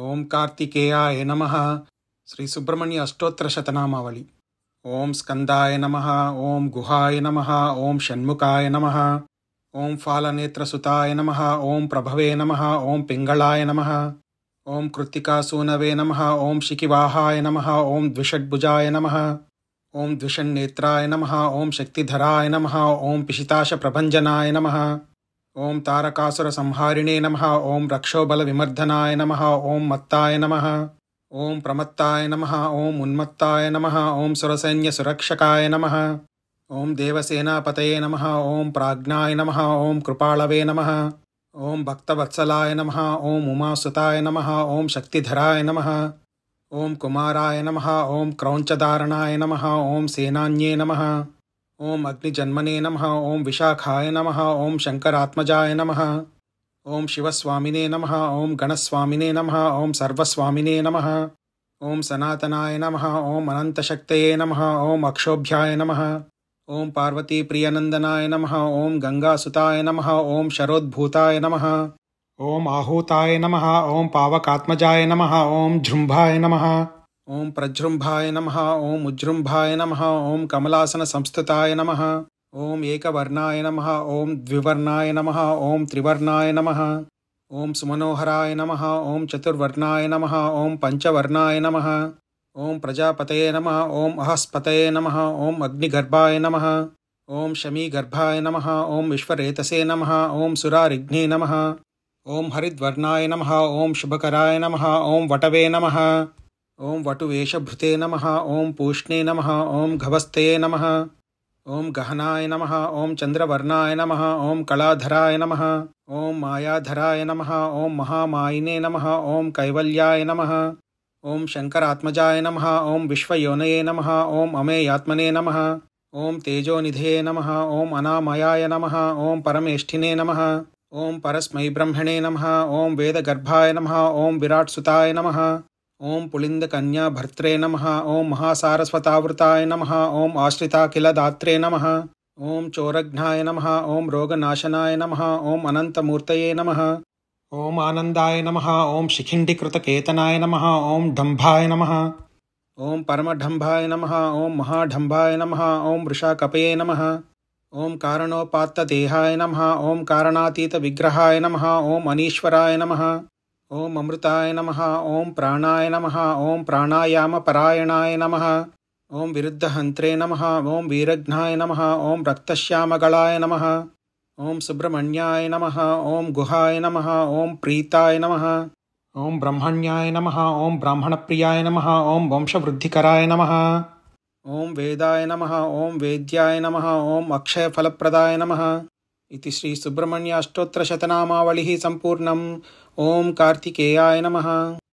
ओम कार्तिकेयाय नमः। श्री सुब्रह्मण्य अष्टोत्तर शतनामावली। ओम स्कंदाय नमः। ओम गुहाय नमः। ओम षण्मुखाय नमः। ओम फालनेत्रसुताय नमः। ओम प्रभवे नमः। ओम पिंगलाय नमः। ओम कृत्तिकासूनवे नमः। ओम शिखिवाहाय नमः। ओम द्विषड्भुजाय नमः। ओम द्विषण्नेत्राय नमः। ओम शक्तिधराय नमः। ओम पिशिताशप्रभञ्जनाय नमः। ओम तारकासुरसंहारिणे नमः। ओम रक्षोबलविमर्दनाय नमः। ओम मत्ताय नमः। ओम प्रमत्ताय नमः। ओम उन्मत्ताय नमः। ओम सुरसैन्यसुरक्षकाय नमः। ओम देवसेनापतये नमः। ओम प्राज्ञाय नमः। ओम कृपाळवे नमः। ओम भक्तवत्सलाय नमः। ओम उमासुताय नमः। ओम शक्तिधराय नमः। ओम कुमाराय नमः। ओम क्रौञ्चधारणाय नमः। ओम सेनान्ये नमः। ओम अग्निजन्मने नमः। ओम विशाखाय नमः। ओम शंकरात्मजाय नमः। ओम शिवस्वामिने नमः। ओम गणस्वामिने नमः। ओम सर्वस्वामिने नमः। ओम सनातनाय नमः। ओम अनंतशक्तये नमः। ओम अक्षोभ्याय नमः। ओम पार्वतीप्रियनंदनाय नमः। ओम गंगासुताय नमः। ओम शरोद्भूताय नमः। ओम आहूताय नमः। ओम पावकात्मजाय नमः। ओम जृंभाय नमः। ओम प्रजृंभाय नमः। ओम उज्जृंभाय नमः। ओम कमलासन संस्तुताय नमः। ओम एकवर्णाय नमः। ओम द्विवर्णाय नमः। ओम त्रिवर्णाय नमः। ओम सुमनोहराय नमः। ओम चतुर्वर्णाय नमः। ओम पंचवर्णाय नमः। ओम प्रजापतये नमः। ओम अहस्पतये नमः। ओम अग्निगर्भाय नमः। ओम शमीगर्भाय नमः। ओम विश्वरेतसे नमः। ओम सुरारिघ्ने नमः। ओम हरिद्वर्णाय नमः। ओम शुभकराय नमः। ओम वटवे नमः। ओम वटुवेशभृते नमः। ओम पूष्णे नमः। ओम घवस्तये नमः। ओम गहनाय नमः। ओम चंद्रवर्णाय नमः। ओम कलाधराय नमः। ओम मायाधराय नमः। ओम महामायिने नमः। ओम कैवल्याय नमः। ओम शंकरात्मजाय नमः। ओम विश्वयोनये नमः। ओम अमेयात्मने नमः। ओम तेजोनिधये नमः। ओम अनामयाय नमः। ओम परमेष्ठिने नमः। ओम परस्मै ब्रह्मणे नमः। ओम वेदगर्भाय नमः। ओम विराट्सुताय नमः। ओम पुलिंदकन्याभर्त्रे नमः। ओम महासारस्वतावृताय नमः। ओम आश्रिताखिलदात्रे नमः। ओम चोरघ्नाय नमः। ओम रोगनाशनाय नमः। ओम अनंतमूर्तये नमः। ओम आनंदाय नमः। ओम शिखिण्डिकृतकेतनाय नमः। ओम ढंभाय नमः। ओम परमढंभाय नमः। ओम महाढंभाय नमः। ओम वृषाकपये नमः। ओम कारणोपात्तदेहाय नमः। ओम कारणातीतविग्रहाय नमः। ओम अनीश्वराय नमः। ओम अमृताय नमः। ओम प्राणाय नमः। ओम प्राणायामपरायणाय नमः। ओम विरुद्धहन्त्रे नमः। ओम वीरघ्नाय नमः। ओम रक्तश्यामगलाय नमः। ओम सुब्रह्मण्याय नमः। ओम गुहाय नमः। ओम प्रीताय नमः। ओम ब्रह्मण्याय नमः। ओम ब्राह्मणप्रियाय नमः। ओम वंशवृद्धिकराय नमः। ओम वेदाय नमः। ओम वेद्याय नमः। ओम अक्षयफलप्रदाय नमः। इति श्री सुब्रह्मण्य अष्टोत्तर शतनामावलिः सम्पूर्णम्। ओम कार्तिकेयाय नमः।